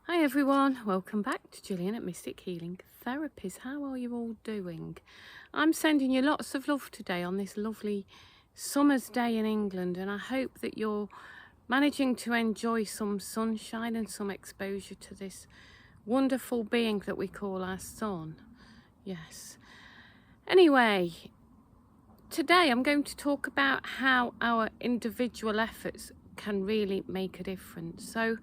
Hi everyone, welcome back to Gillian at Mystic Healing Therapies. How are you all doing? I'm sending you lots of love today on this lovely summer's day in England, and I hope that you're managing to enjoy some sunshine and some exposure to this wonderful being that we call our sun. Yes. Anyway, today I'm going to talk about how our individual efforts can really make a difference. So,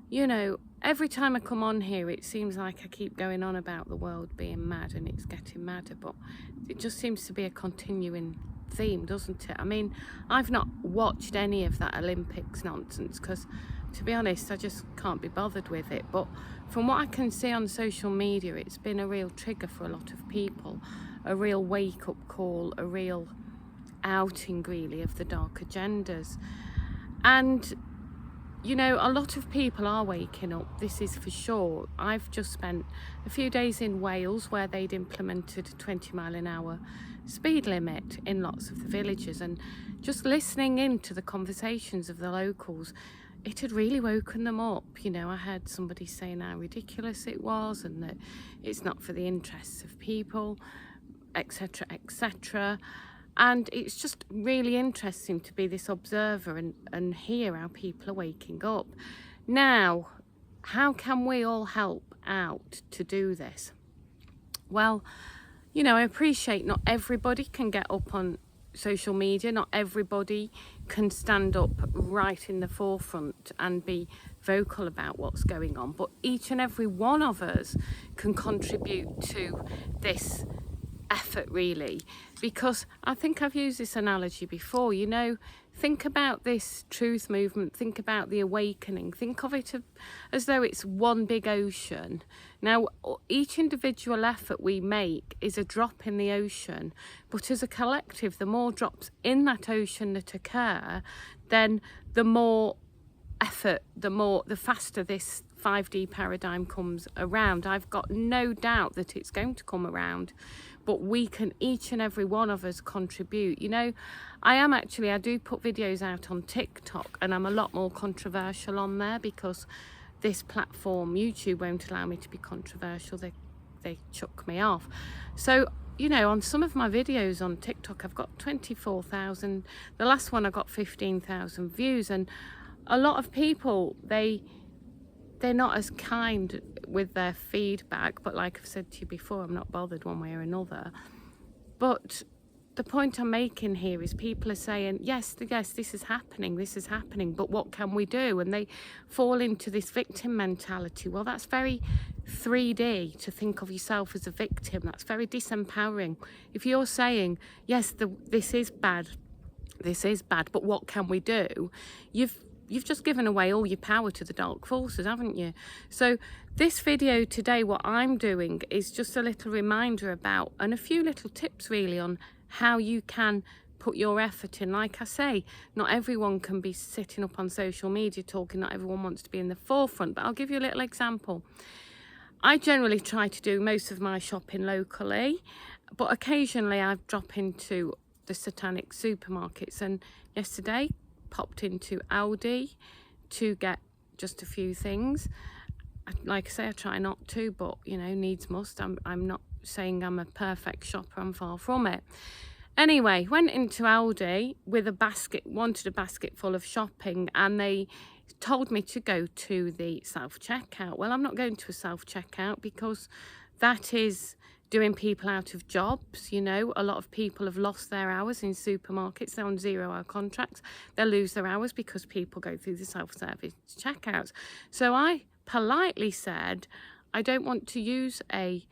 you know, every time I come on here, it seems like I keep going on about the world being mad, and it's getting madder, but it just seems to be a continuing theme, doesn't it? I mean, I've not watched any of that Olympics nonsense because, to be honest, I just can't be bothered with it. But from what I can see on social media, it's been a real trigger for a lot of people, a real wake-up call, a real outing, really, of the dark agendas. And you know, a lot of people are waking up, this is for sure. I've just spent a few days in Wales where they'd implemented a 20-mile-an-hour speed limit in lots of the villages, and just listening into the conversations of the locals, it had really woken them up. You know, I heard somebody saying how ridiculous it was and that it's not for the interests of people, etc., etc. And it's just really interesting to be this observer and hear how people are waking up. Now, how can we all help out to do this? Well, you know, I appreciate not everybody can get up on social media. Not everybody can stand up right in the forefront and be vocal about what's going on. But each and every one of us can contribute to this effort, really, because I think I've used this analogy before. You know, think about this truth movement, think about the awakening, think of it as though it's one big ocean. Now, each individual effort we make is a drop in the ocean, but as a collective, the more drops in that ocean that occur, then the more effort, the faster this 5D paradigm comes around. I've got no doubt that it's going to come around, but we can, each and every one of us, contribute. You know, I do put videos out on TikTok, and I'm a lot more controversial on there because this platform, YouTube, won't allow me to be controversial. They chuck me off. So, you know, on some of my videos on TikTok, I've got 24,000. The last one I got 15,000 views, and a lot of people, they're not as kind with their feedback, but like I've said to you before, I'm not bothered one way or another. But the point I'm making here is people are saying, yes, this is happening, but what can we do? And they fall into this victim mentality. Well, that's very 3D, to think of yourself as a victim. That's very disempowering. If you're saying, yes, this is bad, but what can we do? You've just given away all your power to the dark forces, haven't you? So this video today, what I'm doing is just a little reminder about, and a few little tips really, on how you can put your effort in. Like I say, not everyone can be sitting up on social media talking, not everyone wants to be in the forefront, but I'll give you a little example. I generally try to do most of my shopping locally, but occasionally I drop into the satanic supermarkets, and yesterday popped into Aldi to get just a few things. Like I say, I try not to, but you know, needs must. I'm not saying I'm a perfect shopper, I'm far from it. Anyway, went into Aldi with wanted a basket full of shopping, and they told me to go to the self-checkout. Well, I'm not going to a self-checkout because that is doing people out of jobs. You know, a lot of people have lost their hours in supermarkets. They're on 0-hour contracts. They'll lose their hours because people go through the self-service checkouts. So I politely said, I don't want to use a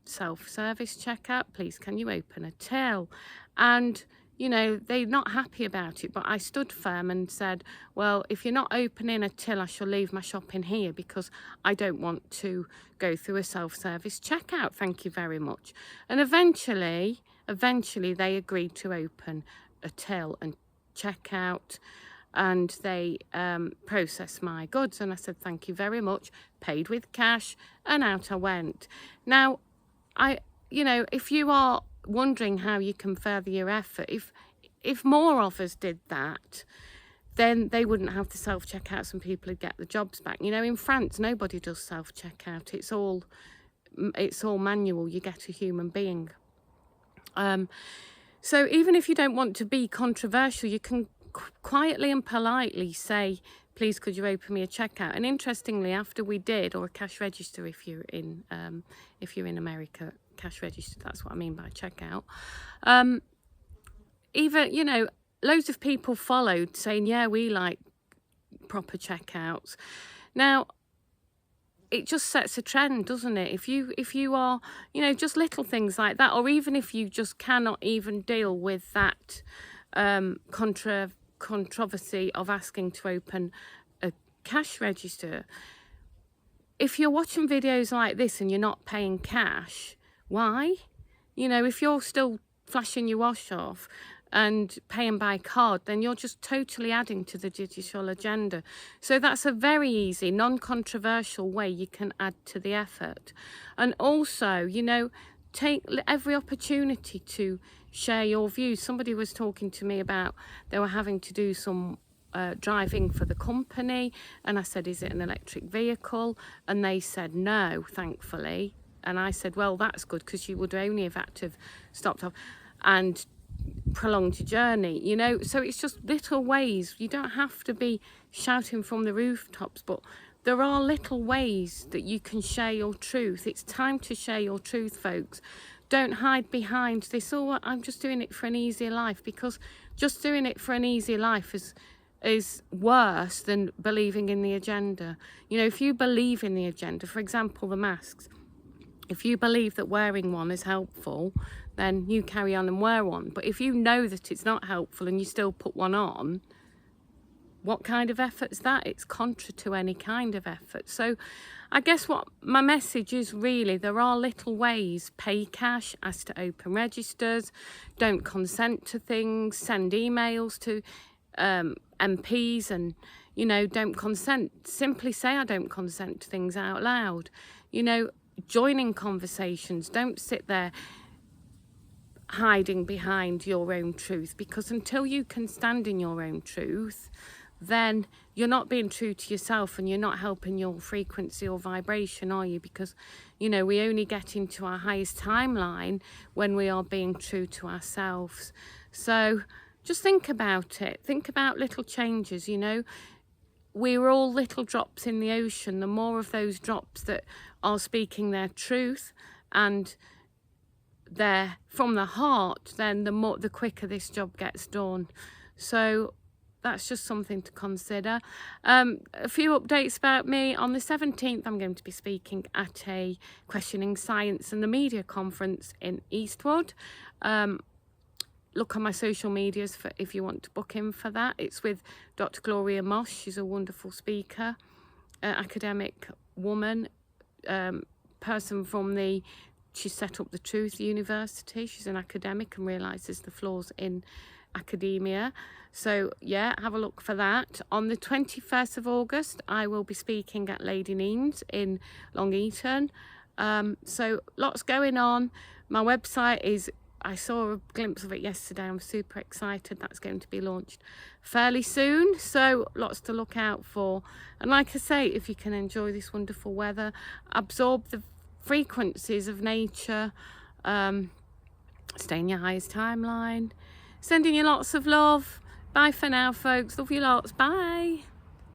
self-service checkout. Please, can you open a till? And you know, they're not happy about it, but I stood firm and said, well, if you're not opening a till, I shall leave my shopping here because I don't want to go through a self-service checkout. Thank you very much. And eventually they agreed to open a till and check out, and they processed my goods, and I said thank you very much, paid with cash, and out I went. Now, you know, if you are wondering how you can further your effort, if more of us did that, then they wouldn't have the self-checkouts and people would get the jobs back. You know, in France, nobody does self-checkout. It's all manual. You get a human being. So even if you don't want to be controversial, you can quietly and politely say, please, could you open me a checkout? And interestingly, after we did, or a cash register if you're in America, cash register, that's what I mean by checkout. Even, you know, loads of people followed saying, yeah, we like proper checkouts. Now, it just sets a trend, doesn't it? If you are, you know, just little things like that, or even if you just cannot even deal with that controversy of asking to open a cash register, if you're watching videos like this and you're not paying cash, why? You know, if you're still flashing your wash off and paying by card, then you're just totally adding to the digital agenda. So that's a very easy, non-controversial way you can add to the effort. And also, you know, take every opportunity to share your views. Somebody was talking to me about they were having to do some driving for the company, and I said, is it an electric vehicle? And they said no, thankfully. And I said, well, that's good, because you would only have had to have stopped off and prolonged your journey, you know. So it's just little ways. You don't have to be shouting from the rooftops, but there are little ways that you can share your truth. It's time to share your truth, folks. Don't hide behind this, oh, I'm just doing it for an easier life, because just doing it for an easier life is worse than believing in the agenda. You know, if you believe in the agenda, for example, the masks, if you believe that wearing one is helpful, then you carry on and wear one. But if you know that it's not helpful and you still put one on, what kind of effort is that? It's contra to any kind of effort. So I guess what my message is really, there are little ways. Pay cash, ask to open registers, don't consent to things, send emails to MPs and, you know, don't consent. Simply say I don't consent to things out loud. You know, joining conversations. Don't sit there hiding behind your own truth, because until you can stand in your own truth, then you're not being true to yourself and you're not helping your frequency or vibration, are you? Because, you know, we only get into our highest timeline when we are being true to ourselves. So just think about it. Think about little changes, you know. We're all little drops in the ocean. The more of those drops that are speaking their truth and they're from the heart, then the quicker this job gets done. So that's just something to consider. A few updates about me. On the 17th, I'm going to be speaking at a Questioning Science and the Media conference in Eastwood. Look on my social medias if you want to book in for that. It's with Dr. Gloria Moss. She's a wonderful speaker, academic woman, person from she set up the Truth University. She's an academic and realises the flaws in academia. So yeah, have a look for that. On the 21st of August, I will be speaking at Lady Neen's in Long Eaton. So lots going on. My website is, I saw a glimpse of it yesterday. I'm super excited. That's going to be launched fairly soon. So lots to look out for. And like I say, if you can enjoy this wonderful weather, absorb the frequencies of nature, stay in your highest timeline. Sending you lots of love. Bye for now, folks. Love you lots. Bye.